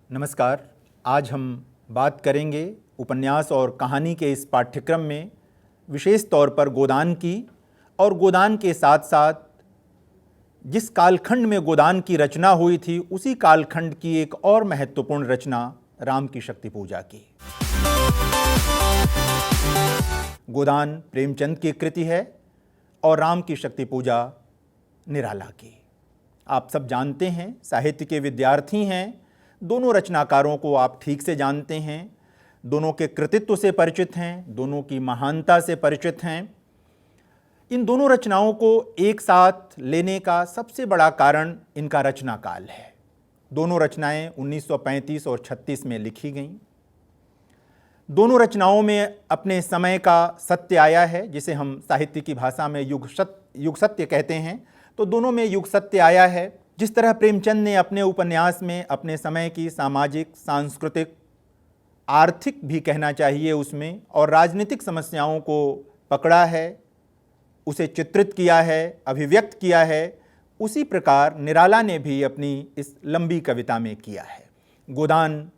नमस्कार। आज हम बात करेंगे उपन्यास और कहानी के इस पाठ्यक्रम में विशेष तौर पर गोदान की, और गोदान के साथ साथ जिस कालखंड में गोदान की रचना हुई थी उसी कालखंड की एक और महत्वपूर्ण रचना राम की शक्ति पूजा की। गोदान प्रेमचंद की कृति है और राम की शक्ति पूजा निराला की। आप सब जानते हैं, साहित्य के विद्यार्थी हैं, दोनों रचनाकारों को आप ठीक से जानते हैं, दोनों के कृतित्व से परिचित हैं, दोनों की महानता से परिचित हैं। इन दोनों रचनाओं को एक साथ लेने का सबसे बड़ा कारण इनका रचना काल है। दोनों रचनाएं 1935 और 36 में लिखी गईं। दोनों रचनाओं में अपने समय का सत्य आया है, जिसे हम साहित्य की भाषा में युग सत्य कहते हैं। तो दोनों में युग सत्य आया है। जिस तरह प्रेमचंद ने अपने उपन्यास में अपने समय की सामाजिक, सांस्कृतिक, आर्थिक भी कहना चाहिए उसमें, और राजनीतिक समस्याओं को पकड़ा है, उसे चित्रित किया है, अभिव्यक्त किया है, उसी प्रकार निराला ने भी अपनी इस लंबी कविता में किया है। गोदान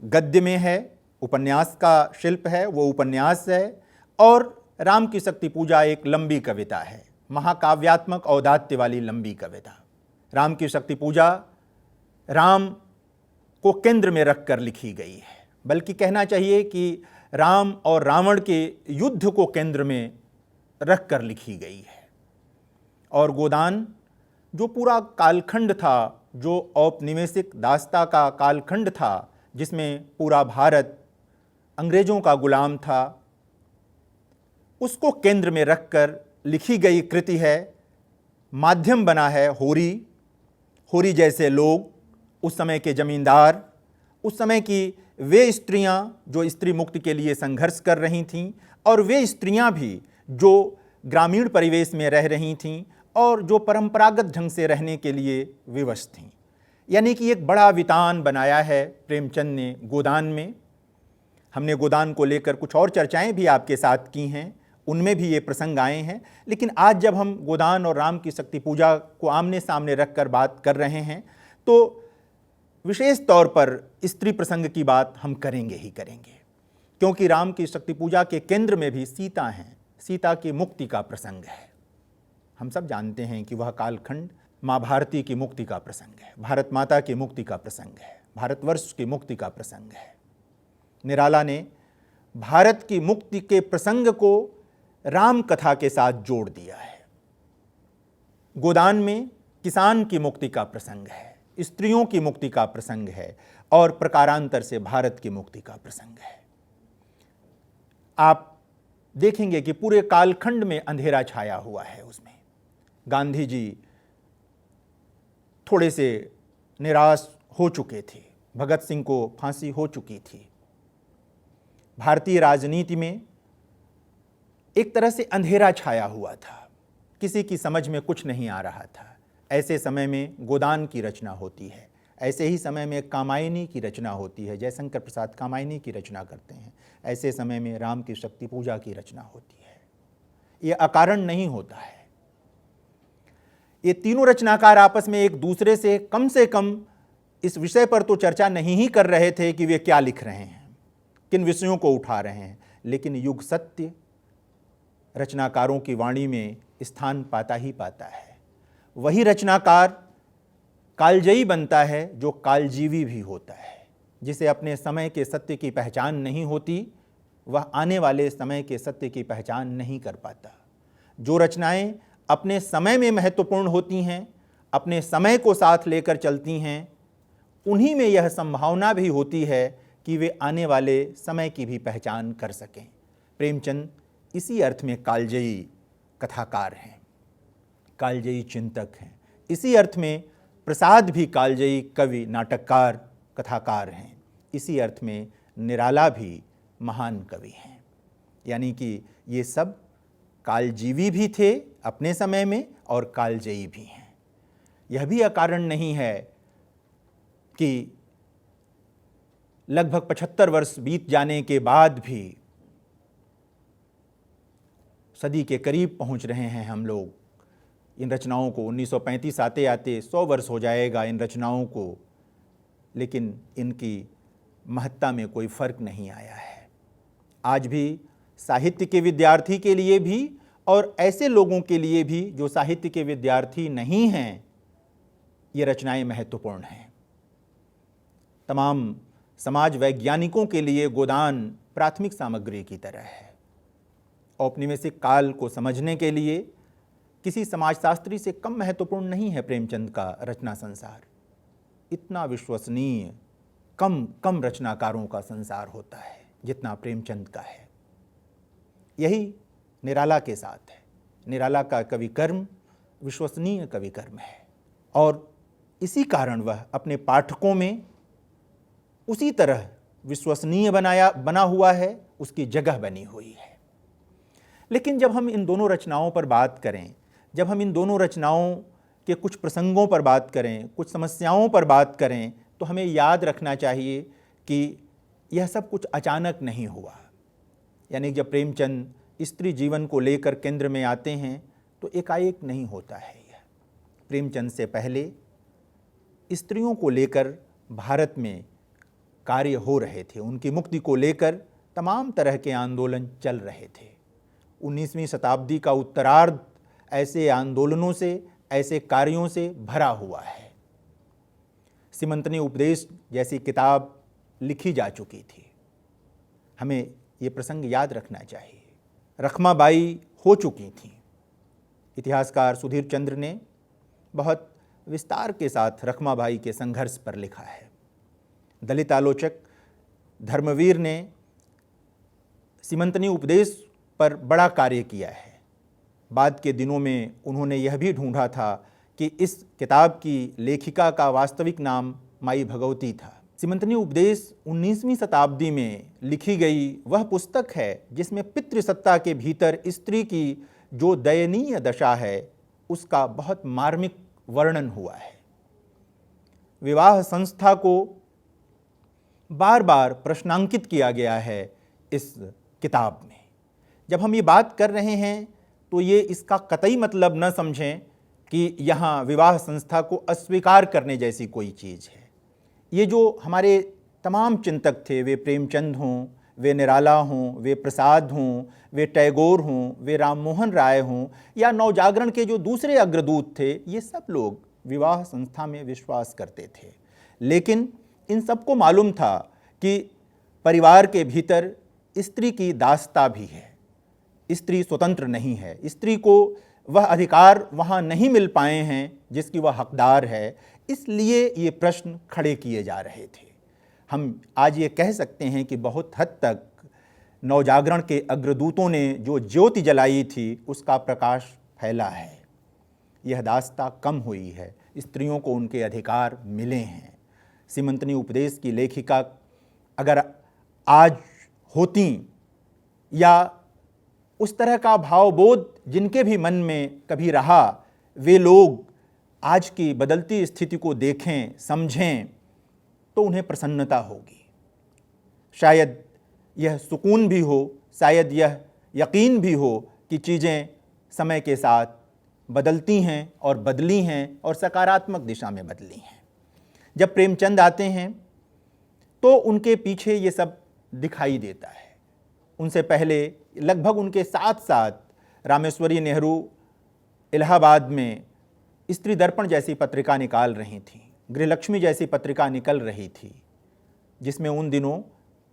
गद्य में है, उपन्यास का शिल्प है, वो उपन्यास है, और राम की शक्ति पूजा एक लंबी कविता है, महाकाव्यात्मक औदात्य वाली लंबी कविता। राम की शक्ति पूजा राम को केंद्र में रखकर लिखी गई है, बल्कि कहना चाहिए कि राम और रावण के युद्ध को केंद्र में रखकर लिखी गई है। और गोदान जो पूरा कालखंड था, जो औपनिवेशिक दासता का कालखंड था, जिसमें पूरा भारत अंग्रेज़ों का गुलाम था, उसको केंद्र में रखकर लिखी गई कृति है। माध्यम बना है होरी जैसे लोग, उस समय के जमींदार, उस समय की वे स्त्रियां जो स्त्री मुक्ति के लिए संघर्ष कर रही थीं, और वे स्त्रियां भी जो ग्रामीण परिवेश में रह रही थीं और जो परंपरागत ढंग से रहने के लिए विवश थीं। यानी कि एक बड़ा वितान बनाया है प्रेमचंद ने गोदान में। हमने गोदान को लेकर कुछ और चर्चाएं भी आपके साथ की हैं, उनमें भी ये प्रसंग आए हैं। लेकिन आज जब हम गोदान और राम की शक्ति पूजा को आमने सामने रखकर बात कर रहे हैं, तो विशेष तौर पर स्त्री प्रसंग की बात हम करेंगे ही करेंगे, क्योंकि राम की शक्ति पूजा के केंद्र में भी सीता हैं। सीता की मुक्ति का प्रसंग है। हम सब जानते हैं कि वह कालखंड माँ भारती की मुक्ति का प्रसंग है, भारत माता की मुक्ति का प्रसंग है, भारतवर्ष की मुक्ति का प्रसंग है। निराला ने भारत की मुक्ति के प्रसंग को राम कथा के साथ जोड़ दिया है। गोदान में किसान की मुक्ति का प्रसंग है, स्त्रियों की मुक्ति का प्रसंग है, और प्रकारांतर से भारत की मुक्ति का प्रसंग है। आप देखेंगे कि पूरे कालखंड में अंधेरा छाया हुआ है। उसमें गांधी जी थोड़े से निराश हो चुके थे, भगत सिंह को फांसी हो चुकी थी। भारतीय राजनीति में एक तरह से अंधेरा छाया हुआ था, किसी की समझ में कुछ नहीं आ रहा था। ऐसे समय में गोदान की रचना होती है, ऐसे ही समय में कामायनी की रचना होती है, जयशंकर प्रसाद कामायनी की रचना करते हैं। ऐसे समय में राम की शक्ति पूजा की रचना होती है। ये अकारण नहीं होता है। ये तीनों रचनाकार आपस में एक दूसरे से कम इस विषय पर तो चर्चा नहीं ही कर रहे थे कि वे क्या लिख रहे हैं, किन विषयों को उठा रहे हैं, लेकिन युग सत्य रचनाकारों की वाणी में स्थान पाता ही पाता है। वही रचनाकार कालजयी बनता है जो कालजीवी भी होता है। जिसे अपने समय के सत्य की पहचान नहीं होती, वह आने वाले समय के सत्य की पहचान नहीं कर पाता। जो रचनाएं अपने समय में महत्वपूर्ण होती हैं, अपने समय को साथ लेकर चलती हैं, उन्हीं में यह संभावना भी होती है कि वे आने वाले समय की भी पहचान कर सकें। प्रेमचंद इसी अर्थ में कालजयी कथाकार हैं, कालजयी चिंतक हैं। इसी अर्थ में प्रसाद भी कालजयी कवि, नाटककार, कथाकार हैं। इसी अर्थ में निराला भी महान कवि हैं। यानी कि ये सब कालजीवी भी थे अपने समय में और कालजयी भी हैं। यह भी अकारण नहीं है कि लगभग 75 वर्ष बीत जाने के बाद भी, सदी के करीब पहुंच रहे हैं हम लोग, इन रचनाओं को 1935 आते आते 100 वर्ष हो जाएगा इन रचनाओं को लेकिन इनकी महत्ता में कोई फर्क नहीं आया है। आज भी साहित्य के विद्यार्थी के लिए भी और ऐसे लोगों के लिए भी जो साहित्य के विद्यार्थी नहीं हैं, ये रचनाएं महत्वपूर्ण हैं। तमाम समाज वैज्ञानिकों के लिए गोदान प्राथमिक सामग्री की तरह है। औपनिवेशिक काल को समझने के लिए किसी समाजशास्त्री से कम महत्वपूर्ण नहीं है प्रेमचंद का रचना संसार। इतना विश्वसनीय कम रचनाकारों का संसार होता है जितना प्रेमचंद का है। यही निराला के साथ है। निराला का कवि कर्म विश्वसनीय कवि कर्म है और इसी कारण वह अपने पाठकों में उसी तरह विश्वसनीय बना हुआ है, उसकी जगह बनी हुई है। लेकिन जब हम इन दोनों रचनाओं पर बात करें, जब हम इन दोनों रचनाओं के कुछ प्रसंगों पर बात करें, कुछ समस्याओं पर बात करें, तो हमें याद रखना चाहिए कि यह सब कुछ अचानक नहीं हुआ। यानी जब प्रेमचंद स्त्री जीवन को लेकर केंद्र में आते हैं तो एकाएक नहीं होता है। यह प्रेमचंद से पहले स्त्रियों को लेकर भारत में कार्य हो रहे थे। उनकी मुक्ति को लेकर तमाम तरह के आंदोलन चल रहे थे। 19वीं शताब्दी का उत्तरार्ध ऐसे आंदोलनों से, ऐसे कार्यों से भरा हुआ है। सीमंतनी उपदेश जैसी किताब लिखी जा चुकी थी। हमें ये प्रसंग याद रखना चाहिए। रखमाबाई हो चुकी थीं। इतिहासकार सुधीर चंद्र ने बहुत विस्तार के साथ रखमाबाई के संघर्ष पर लिखा है। दलित आलोचक धर्मवीर ने सीमंतनी उपदेश पर बड़ा कार्य किया है। बाद के दिनों में उन्होंने यह भी ढूंढा था कि इस किताब की लेखिका का वास्तविक नाम माई भगवती था। सीमंतनी उपदेश 19वीं शताब्दी में लिखी गई वह पुस्तक है जिसमें पितृसत्ता के भीतर स्त्री की जो दयनीय दशा है उसका बहुत मार्मिक वर्णन हुआ है। विवाह संस्था को बार बार प्रश्नांकित किया गया है इस किताब में। जब हम ये बात कर रहे हैं तो ये इसका कतई मतलब न समझें कि यहाँ विवाह संस्था को अस्वीकार करने जैसी कोई चीज़ है। ये जो हमारे तमाम चिंतक थे, वे प्रेमचंद हों, वे निराला हों, वे प्रसाद हों, वे टैगोर हों, वे राम मोहन राय हों या नवजागरण के जो दूसरे अग्रदूत थे, ये सब लोग विवाह संस्था में विश्वास करते थे। लेकिन इन सबको मालूम था कि परिवार के भीतर स्त्री की दासता भी है। स्त्री स्वतंत्र नहीं है। स्त्री को वह अधिकार वहाँ नहीं मिल पाए हैं जिसकी वह हकदार है। इसलिए ये प्रश्न खड़े किए जा रहे थे। हम आज ये कह सकते हैं कि बहुत हद तक नवजागरण के अग्रदूतों ने जो ज्योति जलाई थी उसका प्रकाश फैला है। यह दास्ता कम हुई है। स्त्रियों को उनके अधिकार मिले हैं। सीमंतनी उपदेश की लेखिका अगर आज होती या उस तरह का भावबोध जिनके भी मन में कभी रहा, वे लोग आज की बदलती स्थिति को देखें, समझें तो उन्हें प्रसन्नता होगी। शायद यह सुकून भी हो, शायद यह यकीन भी हो कि चीज़ें समय के साथ बदलती हैं और बदली हैं और सकारात्मक दिशा में बदली हैं। जब प्रेमचंद आते हैं तो उनके पीछे ये सब दिखाई देता है। उनसे पहले लगभग उनके साथ साथ रामेश्वरी नेहरू इलाहाबाद में स्त्री दर्पण जैसी पत्रिका निकाल रही थी, गृहलक्ष्मी जैसी पत्रिका निकल रही थी, जिसमें उन दिनों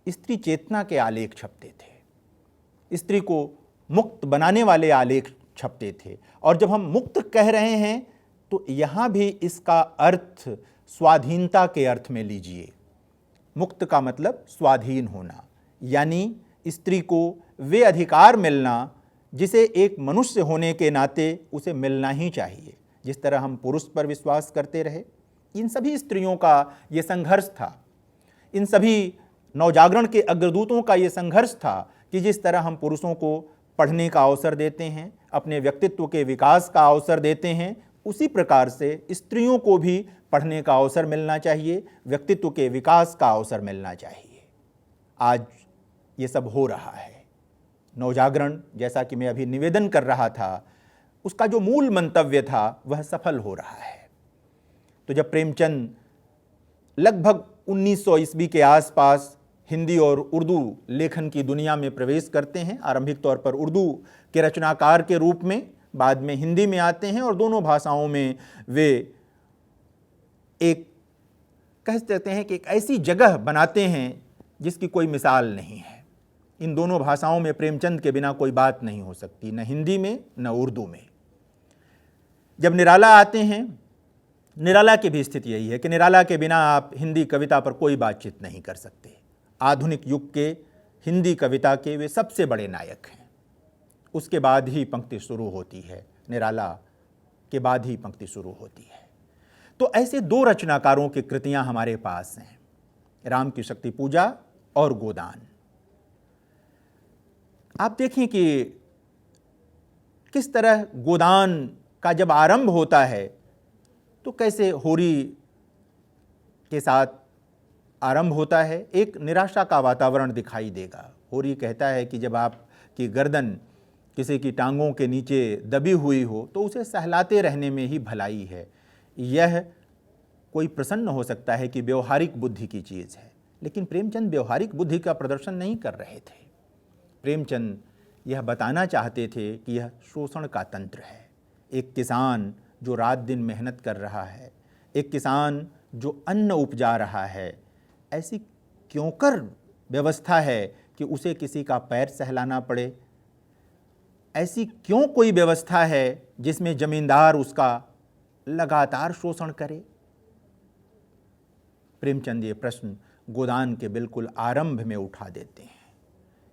स्त्री चेतना के आलेख छपते थे, स्त्री को मुक्त बनाने वाले आलेख छपते थे। और जब हम मुक्त कह रहे हैं तो यहाँ भी इसका अर्थ स्वाधीनता के अर्थ में लीजिए। मुक्त का मतलब स्वाधीन होना, यानी स्त्री को वे अधिकार मिलना जिसे एक मनुष्य होने के नाते उसे मिलना ही चाहिए। जिस तरह हम पुरुष पर विश्वास करते रहे, इन सभी स्त्रियों का ये संघर्ष था। इन सभी नवजागरण के अग्रदूतों का ये संघर्ष था कि जिस तरह हम पुरुषों को पढ़ने का अवसर देते हैं, अपने व्यक्तित्व के विकास का अवसर देते हैं, उसी प्रकार से स्त्रियों को भी पढ़ने का अवसर मिलना चाहिए, व्यक्तित्व के विकास का अवसर मिलना चाहिए। आज ये सब हो रहा है। नवजागरण, जैसा कि मैं अभी निवेदन कर रहा था, उसका जो मूल मंतव्य था वह सफल हो रहा है। तो जब प्रेमचंद लगभग 1900 ईस्वी के आसपास हिंदी और उर्दू लेखन की दुनिया में प्रवेश करते हैं। आरंभिक तौर पर उर्दू के रचनाकार के रूप में, बाद में हिंदी में आते हैं और दोनों भाषाओं में वे एक कह सकते हैं कि एक ऐसी जगह बनाते हैं जिसकी कोई मिसाल नहीं है। इन दोनों भाषाओं में प्रेमचंद के बिना कोई बात नहीं हो सकती, न हिंदी में न उर्दू में। जब निराला आते हैं, निराला की भी स्थिति यही है कि निराला के बिना आप हिंदी कविता पर कोई बातचीत नहीं कर सकते। आधुनिक युग के हिंदी कविता के वे सबसे बड़े नायक हैं। उसके बाद ही पंक्ति शुरू होती है, निराला के बाद ही पंक्ति शुरू होती है। तो ऐसे दो रचनाकारों की कृतियां हमारे पास हैं, राम की शक्ति पूजा और गोदान। आप देखें कि किस तरह गोदान का जब आरंभ होता है तो कैसे होरी के साथ आरंभ होता है। एक निराशा का वातावरण दिखाई देगा। होरी कहता है कि जब आपकी गर्दन किसी की टांगों के नीचे दबी हुई हो तो उसे सहलाते रहने में ही भलाई है। यह कोई प्रसन्न हो सकता है कि व्यवहारिक बुद्धि की चीज़ है, लेकिन प्रेमचंद व्यवहारिक बुद्धि का प्रदर्शन नहीं कर रहे थे। प्रेमचंद यह बताना चाहते थे कि यह शोषण का तंत्र है। एक किसान जो रात दिन मेहनत कर रहा है, एक किसान जो अन्न उपजा रहा है, ऐसी क्यों कर व्यवस्था है कि उसे किसी का पैर सहलाना पड़े? ऐसी क्यों कोई व्यवस्था है जिसमें जमींदार उसका लगातार शोषण करे? प्रेमचंद ये प्रश्न गोदान के बिल्कुल आरंभ में उठा देते हैं।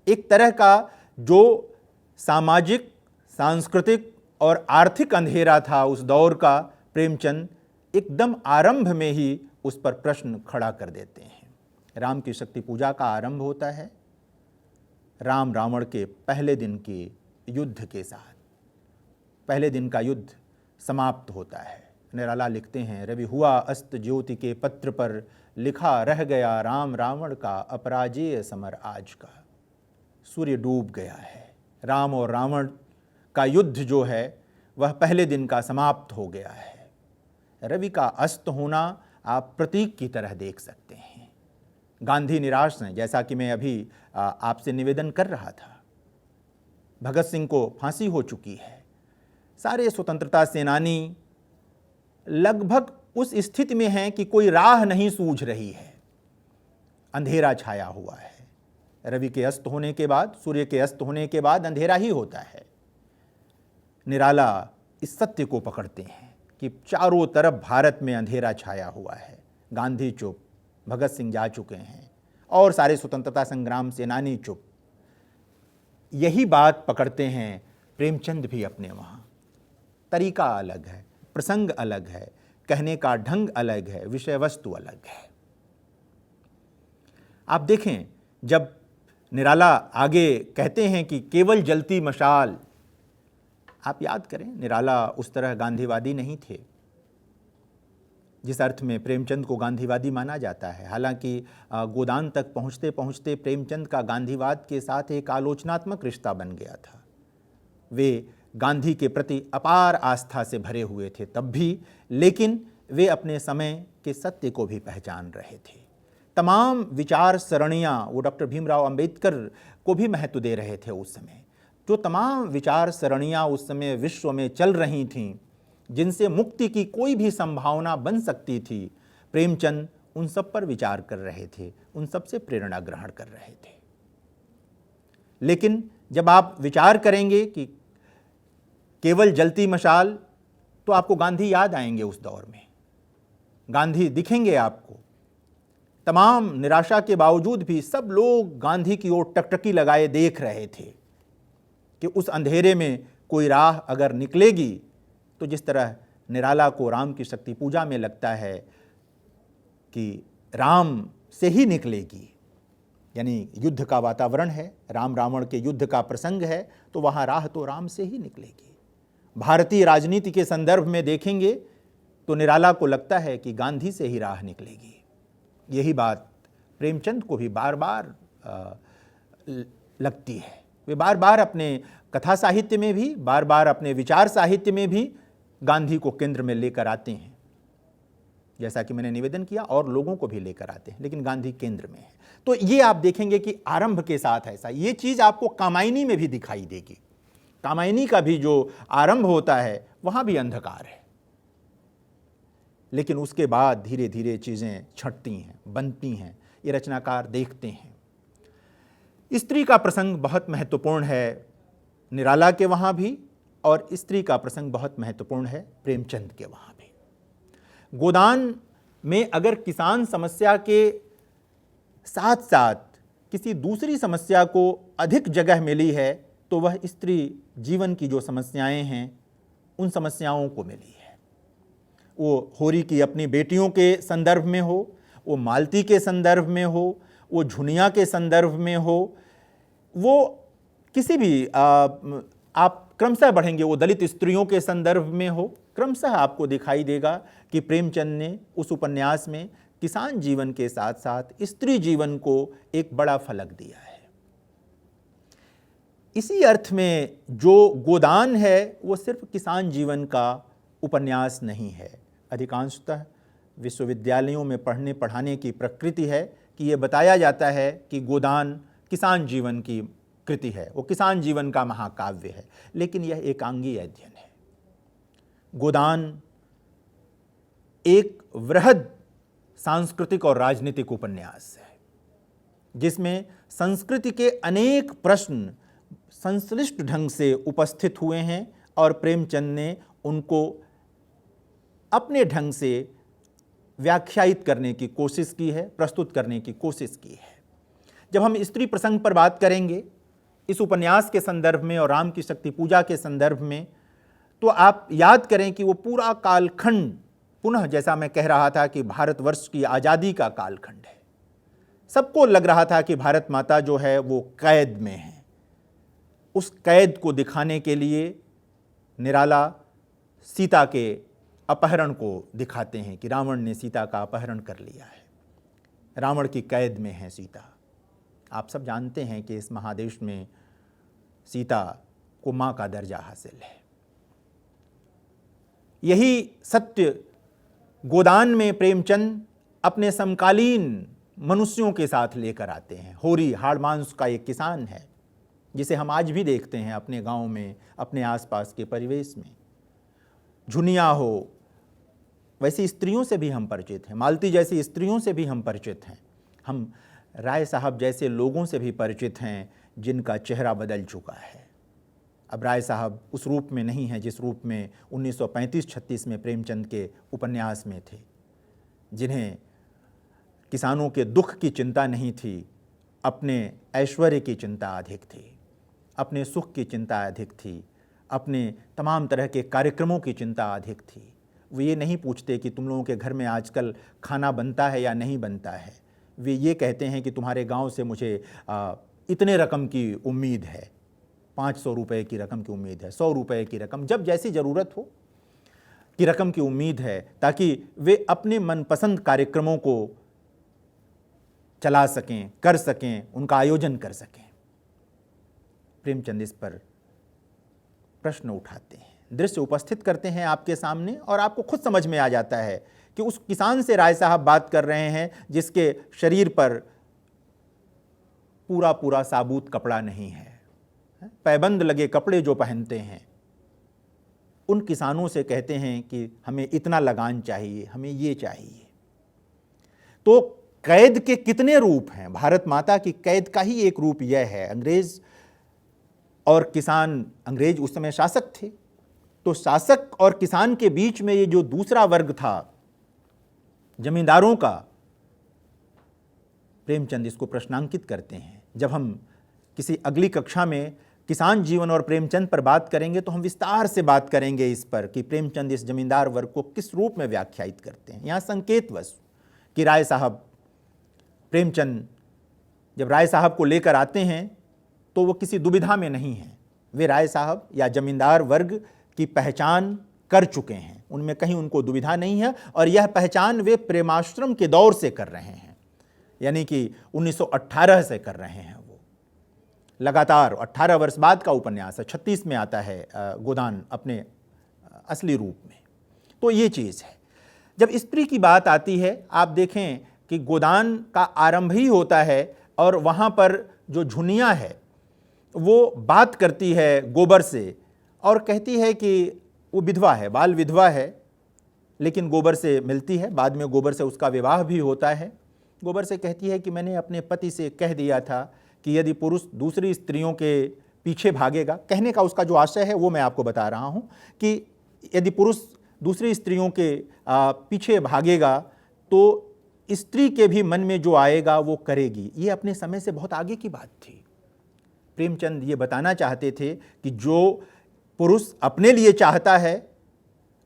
एक तरह का जो सामाजिक, सांस्कृतिक और आर्थिक अंधेरा था उस दौर का, प्रेमचंद एकदम आरंभ में ही उस पर प्रश्न खड़ा कर देते हैं। राम की शक्ति पूजा का आरंभ होता है राम रावण के पहले दिन के युद्ध के साथ। पहले दिन का युद्ध समाप्त होता है। निराला लिखते हैं, रवि हुआ अस्त ज्योति के पत्र पर, लिखा रह गया राम रावण का अपराजेय समर आज का। सूर्य डूब गया है। राम और रावण का युद्ध जो है वह पहले दिन का समाप्त हो गया है। रवि का अस्त होना आप प्रतीक की तरह देख सकते हैं। गांधी निराश हैं, जैसा कि मैं अभी आपसे निवेदन कर रहा था। भगत सिंह को फांसी हो चुकी है। सारे स्वतंत्रता सेनानी लगभग उस स्थिति में हैं कि कोई राह नहीं सूझ रही है। अंधेरा छाया हुआ है। रवि के अस्त होने के बाद, सूर्य के अस्त होने के बाद अंधेरा ही होता है। निराला इस सत्य को पकड़ते हैं कि चारों तरफ भारत में अंधेरा छाया हुआ है। गांधी चुप, भगत सिंह जा चुके हैं और सारे स्वतंत्रता संग्राम सेनानी चुप। यही बात पकड़ते हैं प्रेमचंद भी अपने वहाँ। तरीका अलग है, प्रसंग अलग है, कहने का ढंग अलग है, विषय वस्तु अलग है। आप देखें, जब निराला आगे कहते हैं कि केवल जलती मशाल, आप याद करें निराला उस तरह गांधीवादी नहीं थे जिस अर्थ में प्रेमचंद को गांधीवादी माना जाता है। हालांकि गोदान तक पहुंचते पहुंचते प्रेमचंद का गांधीवाद के साथ एक आलोचनात्मक रिश्ता बन गया था। वे गांधी के प्रति अपार आस्था से भरे हुए थे तब भी, लेकिन वे अपने समय के सत्य को भी पहचान रहे थे। तमाम विचार सरणियाँ, वो डॉक्टर भीमराव अंबेडकर को भी महत्व दे रहे थे उस समय। जो तमाम विचार सरणियाँ उस समय विश्व में चल रही थीं, जिनसे मुक्ति की कोई भी संभावना बन सकती थी, प्रेमचंद उन सब पर विचार कर रहे थे, उन सब से प्रेरणा ग्रहण कर रहे थे। लेकिन जब आप विचार करेंगे कि केवल जलती मशाल, तो आपको गांधी याद आएंगे। उस दौर में गांधी दिखेंगे आपको। तमाम निराशा के बावजूद भी सब लोग गांधी की ओर टकटकी लगाए देख रहे थे कि उस अंधेरे में कोई राह अगर निकलेगी तो जिस तरह निराला को राम की शक्ति पूजा में लगता है कि राम से ही निकलेगी, यानी युद्ध का वातावरण है, राम रावण के युद्ध का प्रसंग है, तो वहाँ राह तो राम से ही निकलेगी। भारतीय राजनीति के संदर्भ में देखेंगे तो निराला को लगता है कि गांधी से ही राह निकलेगी। यही बात प्रेमचंद को भी बार बार लगती है। वे बार बार अपने कथा साहित्य में भी, बार बार अपने विचार साहित्य में भी गांधी को केंद्र में लेकर आते हैं। जैसा कि मैंने निवेदन किया, और लोगों को भी लेकर आते हैं, लेकिन गांधी केंद्र में है। तो ये आप देखेंगे कि आरंभ के साथ ऐसा, ये चीज आपको कामायनी में भी दिखाई देगी। कामायनी का भी जो आरंभ होता है वहां भी अंधकार है, लेकिन उसके बाद धीरे धीरे चीजें छंटती हैं, बनती हैं, ये रचनाकार देखते हैं। स्त्री का प्रसंग बहुत महत्वपूर्ण है निराला के वहां भी, और स्त्री का प्रसंग बहुत महत्वपूर्ण है प्रेमचंद के वहां भी। गोदान में अगर किसान समस्या के साथ साथ किसी दूसरी समस्या को अधिक जगह मिली है, तो वह स्त्री जीवन की जो समस्याएं हैं उन समस्याओं को मिली है। वो होरी की अपनी बेटियों के संदर्भ में हो, वो मालती के संदर्भ में हो, वो झुनिया के संदर्भ में हो, वो किसी भी आप क्रमशः बढ़ेंगे, वो दलित स्त्रियों के संदर्भ में हो, क्रमशः आपको दिखाई देगा कि प्रेमचंद ने उस उपन्यास में किसान जीवन के साथ साथ स्त्री जीवन को एक बड़ा फलक दिया है। इसी अर्थ में जो गोदान है वो सिर्फ किसान जीवन का उपन्यास नहीं है। अधिकांशतः विश्वविद्यालयों में पढ़ने पढ़ाने की प्रकृति है कि ये बताया जाता है कि गोदान किसान जीवन की कृति है, वो किसान जीवन का महाकाव्य है, लेकिन यह एकांगी अध्ययन है। गोदान एक वृहद सांस्कृतिक और राजनीतिक उपन्यास है, जिसमें संस्कृति के अनेक प्रश्न संश्लिष्ट ढंग से उपस्थित हुए हैं और प्रेमचंद ने उनको अपने ढंग से व्याख्यायित करने की कोशिश की है, प्रस्तुत करने की कोशिश की है। जब हम स्त्री प्रसंग पर बात करेंगे इस उपन्यास के संदर्भ में और राम की शक्ति पूजा के संदर्भ में, तो आप याद करें कि वो पूरा कालखंड पुनः, जैसा मैं कह रहा था कि भारतवर्ष की आज़ादी का कालखंड है। सबको लग रहा था कि भारत माता जो है वो कैद में है। उस कैद को दिखाने के लिए निराला सीता के अपहरण को दिखाते हैं कि रावण ने सीता का अपहरण कर लिया है, रावण की कैद में है सीता। आप सब जानते हैं कि इस महादेश में सीता को मां का दर्जा हासिल है। यही सत्य गोदान में प्रेमचंद अपने समकालीन मनुष्यों के साथ लेकर आते हैं। होरी हाड़-मांस का एक किसान है, जिसे हम आज भी देखते हैं अपने गांव में, अपने आसपास के परिवेश में। झुनिया हो, वैसी स्त्रियों से भी हम परिचित हैं, मालती जैसी स्त्रियों से भी हम परिचित हैं, हम राय साहब जैसे लोगों से भी परिचित हैं जिनका चेहरा बदल चुका है। अब राय साहब उस रूप में नहीं हैं जिस रूप में 1935-36 में प्रेमचंद के उपन्यास में थे, जिन्हें किसानों के दुख की चिंता नहीं थी, अपने ऐश्वर्य की चिंता अधिक थी, अपने सुख की चिंता अधिक थी, अपने तमाम तरह के कार्यक्रमों की चिंता अधिक थी। वो ये नहीं पूछते कि तुम लोगों के घर में आजकल खाना बनता है या नहीं बनता है। वे ये कहते हैं कि तुम्हारे गांव से मुझे इतने रकम की उम्मीद है, 500 रुपये की रकम की उम्मीद है, 100 रुपये की रकम, जब जैसी ज़रूरत हो की रकम की उम्मीद है, ताकि वे अपने मनपसंद कार्यक्रमों को चला सकें, कर सकें, उनका आयोजन कर सकें। प्रेमचंद इस पर प्रश्न उठाते हैं, दृश्य उपस्थित करते हैं आपके सामने, और आपको खुद समझ में आ जाता है कि उस किसान से राय साहब बात कर रहे हैं जिसके शरीर पर पूरा पूरा साबुत कपड़ा नहीं है, पैबंद लगे कपड़े जो पहनते हैं। उन किसानों से कहते हैं कि हमें इतना लगान चाहिए, हमें ये चाहिए। तो कैद के कितने रूप हैं? भारत माता की कैद का ही एक रूप यह है। अंग्रेज और किसान, अंग्रेज उस समय शासक थे, तो शासक और किसान के बीच में ये जो दूसरा वर्ग था जमींदारों का, प्रेमचंद इसको प्रश्नांकित करते हैं। जब हम किसी अगली कक्षा में किसान जीवन और प्रेमचंद पर बात करेंगे तो हम विस्तार से बात करेंगे इस पर कि प्रेमचंद इस जमींदार वर्ग को किस रूप में व्याख्यायित करते हैं। यहाँ संकेतवश कि राय साहब, प्रेमचंद जब राय साहब को लेकर आते हैं तो वो किसी दुविधा में नहीं हैं। वे राय साहब या जमींदार वर्ग की पहचान कर चुके हैं, उनमें कहीं उनको दुविधा नहीं है, और यह पहचान वे प्रेमाश्रम के दौर से कर रहे हैं, यानी कि 1918 से कर रहे हैं। वो लगातार 18 वर्ष बाद का उपन्यास है, 36 में आता है गोदान अपने असली रूप में। तो ये चीज़ है। जब स्त्री की बात आती है, आप देखें कि गोदान का आरंभ ही होता है और वहाँ पर जो झुनिया है वो बात करती है गोबर से और कहती है कि वो विधवा है, बाल विधवा है, लेकिन गोबर से मिलती है। बाद में गोबर से उसका विवाह भी होता है। गोबर से कहती है कि मैंने अपने पति से कह दिया था कि यदि पुरुष दूसरी स्त्रियों के पीछे भागेगा, कहने का उसका जो आशय है वो मैं आपको बता रहा हूँ कि यदि पुरुष दूसरी स्त्रियों के पीछे भागेगा तो स्त्री के भी मन में जो आएगा वो करेगी। ये अपने समय से बहुत आगे की बात थी। प्रेमचंद ये बताना चाहते थे कि जो पुरुष अपने लिए चाहता है,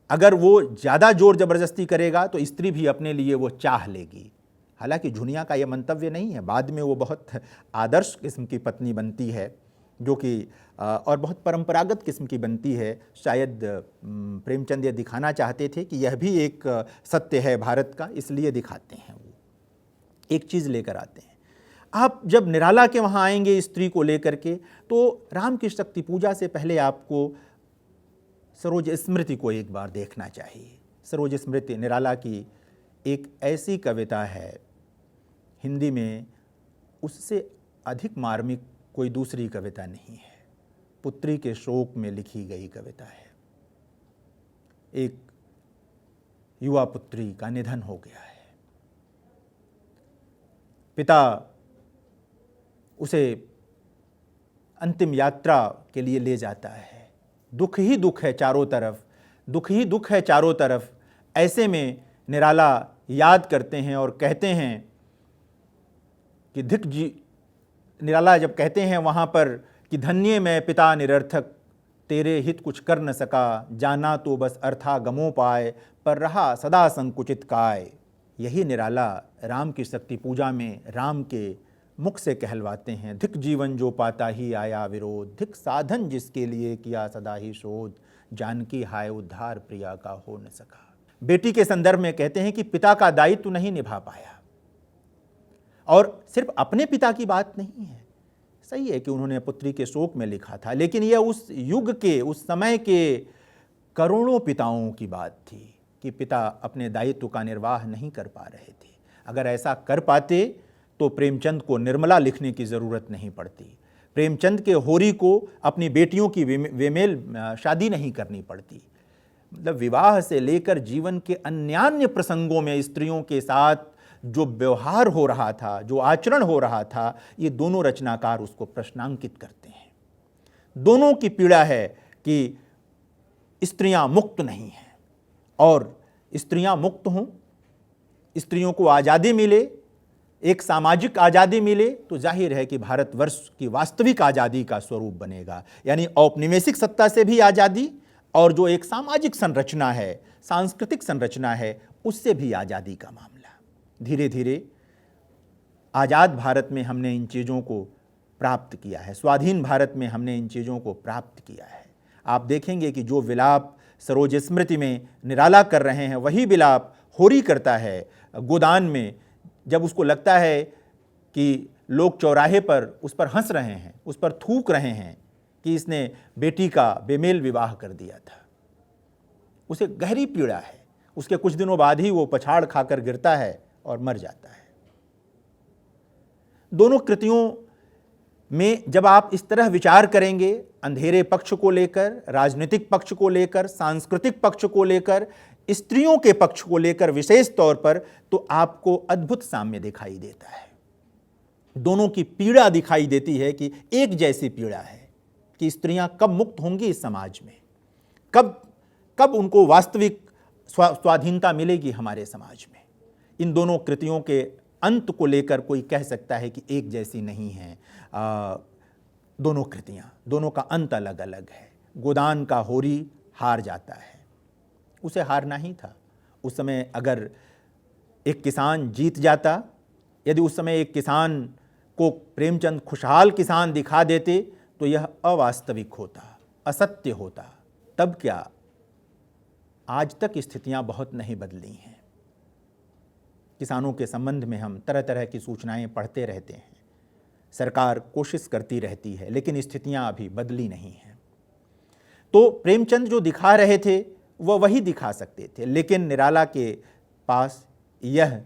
अगर वो ज़्यादा जोर जबरदस्ती करेगा तो स्त्री भी अपने लिए वो चाह लेगी। हालांकि झुनिया का यह मंतव्य नहीं है, बाद में वो बहुत आदर्श किस्म की पत्नी बनती है, जो कि और बहुत परंपरागत किस्म की बनती है। शायद प्रेमचंद ये दिखाना चाहते थे कि यह भी एक सत्य है भारत का, इसलिए दिखाते हैं। वो एक चीज़ लेकर आते हैं। आप जब निराला के वहाँ आएंगे स्त्री को लेकर के, तो राम की शक्ति पूजा से पहले आपको सरोज स्मृति को एक बार देखना चाहिए। सरोज स्मृति निराला की एक ऐसी कविता है, हिंदी में उससे अधिक मार्मिक कोई दूसरी कविता नहीं है। पुत्री के शोक में लिखी गई कविता है। एक युवा पुत्री का निधन हो गया है। पिता उसे अंतिम यात्रा के लिए ले जाता है। दुख ही दुख है चारों तरफ, दुख ही दुख है चारों तरफ। ऐसे में निराला याद करते हैं और कहते हैं कि निराला जब कहते हैं वहाँ पर कि धन्य मैं पिता निरर्थक, तेरे हित कुछ कर न सका, जाना तो बस अर्था गमो पाए, पर रहा सदा संकुचित काय। यही निराला राम की शक्ति पूजा में राम के मुख से कहलवाते हैं। धिक जीवन जो पाता ही आया विरोध, धिक साधन जिसके लिए किया सदा ही शोध, जानकी हाय उद्धार प्रिया का हो न सका। बेटी के संदर्भ में कहते हैं कि पिता का दायित्व नहीं निभा पाया। और सिर्फ अपने पिता की बात नहीं है, सही है कि उन्होंने पुत्री के शोक में लिखा था, लेकिन यह उस युग के, उस समय के करोड़ों पिताओं की बात थी कि पिता अपने दायित्व का निर्वाह नहीं कर पा रहे थे। अगर ऐसा कर पाते तो प्रेमचंद को निर्मला लिखने की ज़रूरत नहीं पड़ती। प्रेमचंद के होरी को अपनी बेटियों की बेमेल शादी नहीं करनी पड़ती। मतलब विवाह से लेकर जीवन के अन्यान्य प्रसंगों में स्त्रियों के साथ जो व्यवहार हो रहा था, जो आचरण हो रहा था, ये दोनों रचनाकार उसको प्रश्नांकित करते हैं। दोनों की पीड़ा है कि स्त्रियां मुक्त नहीं हैं, और स्त्रियां मुक्त हों, स्त्रियों को आज़ादी मिले, एक सामाजिक आज़ादी मिले, तो जाहिर है कि भारतवर्ष की वास्तविक आज़ादी का स्वरूप बनेगा। यानी औपनिवेशिक सत्ता से भी आज़ादी, और जो एक सामाजिक संरचना है, सांस्कृतिक संरचना है, उससे भी आज़ादी का मामला। धीरे धीरे आज़ाद भारत में हमने इन चीज़ों को प्राप्त किया है, स्वाधीन भारत में हमने इन चीज़ों को प्राप्त किया है। आप देखेंगे कि जो विलाप सरोज स्मृति में निराला कर रहे हैं, वही विलाप होरी करता है गोदान में, जब उसको लगता है कि लोग चौराहे पर उस पर हंस रहे हैं, उस पर थूक रहे हैं कि इसने बेटी का बेमेल विवाह कर दिया था। उसे गहरी पीड़ा है। उसके कुछ दिनों बाद ही वो पछाड़ खाकर गिरता है और मर जाता है। दोनों कृतियों में जब आप इस तरह विचार करेंगे, अंधेरे पक्ष को लेकर, राजनीतिक पक्ष को लेकर, सांस्कृतिक पक्ष को लेकर, स्त्रियों के पक्ष को लेकर विशेष तौर पर, तो आपको अद्भुत साम्य दिखाई देता है। दोनों की पीड़ा दिखाई देती है कि एक जैसी पीड़ा है कि स्त्रियां कब मुक्त होंगी इस समाज में, कब उनको वास्तविक स्वाधीनता मिलेगी हमारे समाज में। इन दोनों कृतियों के अंत को लेकर कोई कह सकता है कि एक जैसी नहीं है दोनों कृतियाँ, दोनों का अंत अलग अलग है। गोदान का होरी हार जाता है, उसे हारना ही था। उस समय अगर एक किसान जीत जाता, यदि उस समय एक किसान को प्रेमचंद खुशहाल किसान दिखा देते, तो यह अवास्तविक होता, असत्य होता। तब क्या, आज तक स्थितियां बहुत नहीं बदली हैं। किसानों के संबंध में हम तरह तरह की सूचनाएं पढ़ते रहते हैं, सरकार कोशिश करती रहती है, लेकिन स्थितियां अभी बदली नहीं हैं। तो प्रेमचंद जो दिखा रहे थे वह वही दिखा सकते थे, लेकिन निराला के पास यह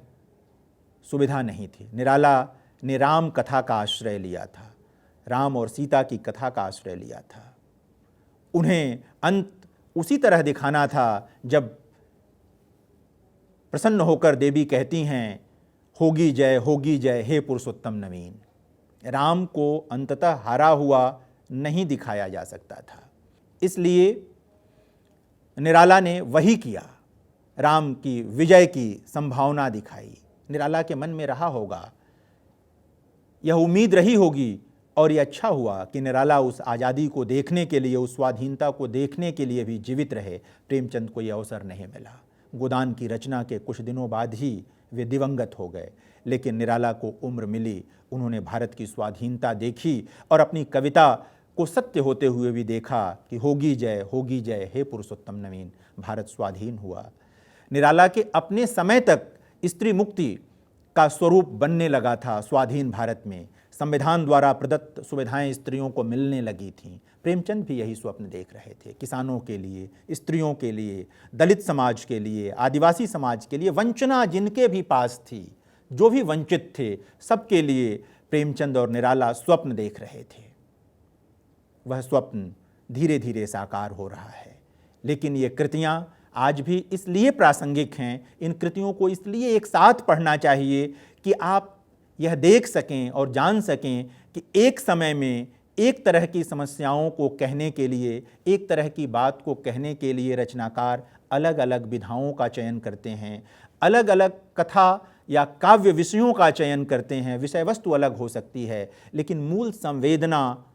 सुविधा नहीं थी। निराला ने राम कथा का आश्रय लिया था, राम और सीता की कथा का आश्रय लिया था। उन्हें अंत उसी तरह दिखाना था जब प्रसन्न होकर देवी कहती हैं, होगी जय हे पुरुषोत्तम नवीन। राम को अंततः हारा हुआ नहीं दिखाया जा सकता था, इसलिए निराला ने वही किया, राम की विजय की संभावना दिखाई। निराला के मन में रहा होगा, यह उम्मीद रही होगी, और यह अच्छा हुआ कि निराला उस आज़ादी को देखने के लिए, उस स्वाधीनता को देखने के लिए भी जीवित रहे। प्रेमचंद को यह अवसर नहीं मिला। गोदान की रचना के कुछ दिनों बाद ही वे दिवंगत हो गए, लेकिन निराला को उम्र मिली, उन्होंने भारत की स्वाधीनता देखी और अपनी कविता को सत्य होते हुए भी देखा कि होगी जय हे पुरुषोत्तम नवीन। भारत स्वाधीन हुआ। निराला के अपने समय तक स्त्री मुक्ति का स्वरूप बनने लगा था स्वाधीन भारत में। संविधान द्वारा प्रदत्त सुविधाएं स्त्रियों को मिलने लगी थीं। प्रेमचंद भी यही स्वप्न देख रहे थे, किसानों के लिए, स्त्रियों के लिए, दलित समाज के लिए, आदिवासी समाज के लिए, वंचना जिनके भी पास थी, जो भी वंचित थे, सबके लिए प्रेमचंद और निराला स्वप्न देख रहे थे। वह स्वप्न धीरे धीरे साकार हो रहा है, लेकिन ये कृतियाँ आज भी इसलिए प्रासंगिक हैं, इन कृतियों को इसलिए एक साथ पढ़ना चाहिए कि आप यह देख सकें और जान सकें कि एक समय में एक तरह की समस्याओं को कहने के लिए, एक तरह की बात को कहने के लिए रचनाकार अलग अलग विधाओं का चयन करते हैं, अलग अलग कथा या काव्य विषयों का चयन करते हैं। विषय वस्तु अलग हो सकती है, लेकिन मूल संवेदना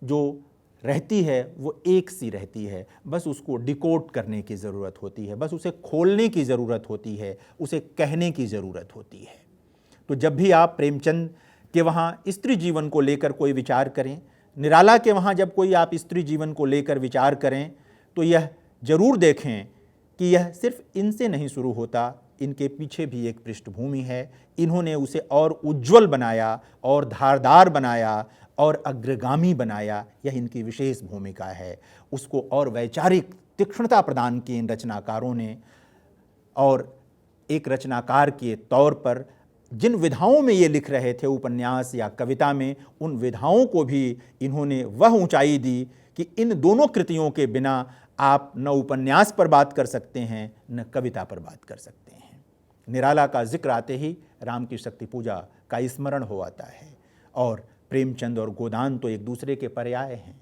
जो रहती है वो एक सी रहती है। बस उसको डिकोड करने की ज़रूरत होती है, बस उसे खोलने की ज़रूरत होती है, उसे कहने की ज़रूरत होती है। तो जब भी आप प्रेमचंद के वहाँ स्त्री जीवन को लेकर कोई विचार करें, निराला के वहाँ जब कोई आप स्त्री जीवन को लेकर विचार करें, तो यह ज़रूर देखें कि यह सिर्फ इनसे नहीं शुरू होता, इनके पीछे भी एक पृष्ठभूमि है। इन्होंने उसे और उज्ज्वल बनाया और धारदार बनाया और अग्रगामी बनाया, यह इनकी विशेष भूमिका है। उसको और वैचारिक तीक्ष्णता प्रदान की इन रचनाकारों ने, और एक रचनाकार के तौर पर जिन विधाओं में ये लिख रहे थे उपन्यास या कविता में, उन विधाओं को भी इन्होंने वह ऊंचाई दी कि इन दोनों कृतियों के बिना आप न उपन्यास पर बात कर सकते हैं, न कविता पर बात कर सकते हैं। निराला का जिक्र आते ही राम की शक्ति पूजा का स्मरण हो आता है, और प्रेमचंद और गोदान तो एक दूसरे के पर्याय हैं।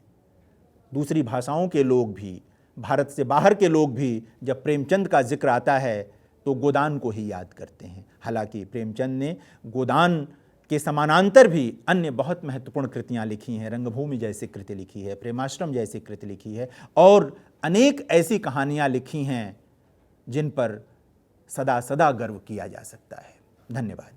दूसरी भाषाओं के लोग भी, भारत से बाहर के लोग भी जब प्रेमचंद का जिक्र आता है तो गोदान को ही याद करते हैं। हालांकि प्रेमचंद ने गोदान के समानांतर भी अन्य बहुत महत्वपूर्ण कृतियाँ लिखी हैं। रंगभूमि जैसी कृति लिखी है, प्रेमाश्रम जैसी कृति लिखी है, और अनेक ऐसी कहानियाँ लिखी हैं जिन पर सदा सदा गर्व किया जा सकता है। धन्यवाद।